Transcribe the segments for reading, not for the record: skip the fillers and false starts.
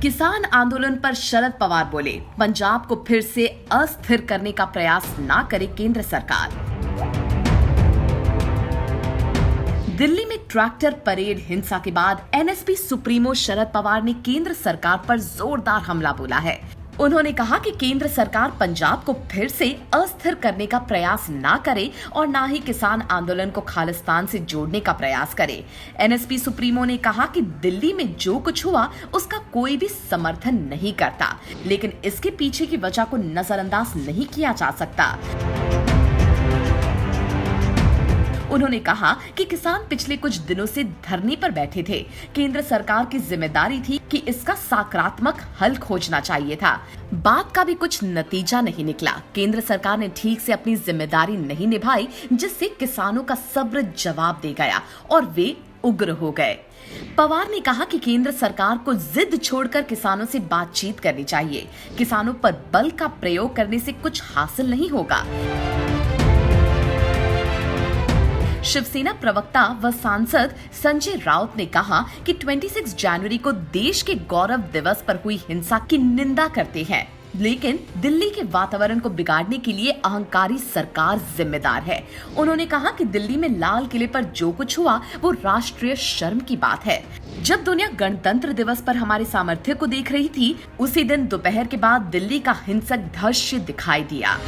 किसान आंदोलन पर शरद पवार बोले, पंजाब को फिर से अस्थिर करने का प्रयास ना करे केंद्र सरकार। दिल्ली में ट्रैक्टर परेड हिंसा के बाद एनएसपी सुप्रीमो शरद पवार ने केंद्र सरकार पर जोरदार हमला बोला है। उन्होंने कहा कि केंद्र सरकार पंजाब को फिर से अस्थिर करने का प्रयास ना करे और ना ही किसान आंदोलन को खालिस्तान से जोड़ने का प्रयास करे। एनएसपी सुप्रीमो ने कहा कि दिल्ली में जो कुछ हुआ उसका कोई भी समर्थन नहीं करता, लेकिन इसके पीछे की वजह को नजरअंदाज नहीं किया जा सकता। उन्होंने कहा कि किसान पिछले कुछ दिनों से धरने पर बैठे थे। केंद्र सरकार की जिम्मेदारी थी कि इसका सकारात्मक हल खोजना चाहिए था। बात का भी कुछ नतीजा नहीं निकला। केंद्र सरकार ने ठीक से अपनी जिम्मेदारी नहीं निभाई, जिससे किसानों का सब्र जवाब दे गया और वे उग्र हो गए। पवार ने कहा कि केंद्र सरकार को जिद छोड़कर किसानों से बातचीत करनी चाहिए। किसानों पर बल का प्रयोग करने से कुछ हासिल नहीं होगा। शिवसेना प्रवक्ता व सांसद संजय राउत ने कहा कि 26 जनवरी को देश के गौरव दिवस पर हुई हिंसा की निंदा करते हैं, लेकिन दिल्ली के वातावरण को बिगाड़ने के लिए अहंकारी सरकार जिम्मेदार है। उन्होंने कहा कि दिल्ली में लाल किले पर जो कुछ हुआ वो राष्ट्रीय शर्म की बात है। जब दुनिया गणतंत्र दिवस पर हमारे सामर्थ्य को देख रही थी, उसी दिन दोपहर के बाद दिल्ली का हिंसक दृश्य दिखाई दिया।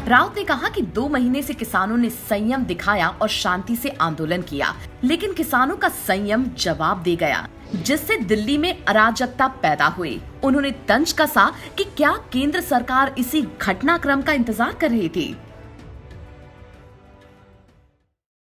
राउत ने कहा कि 2 महीने से किसानों ने संयम दिखाया और शांति से आंदोलन किया, लेकिन किसानों का संयम जवाब दे गया, जिससे दिल्ली में अराजकता पैदा हुई। उन्होंने तंज कसा कि क्या केंद्र सरकार इसी घटनाक्रम का इंतजार कर रही थी।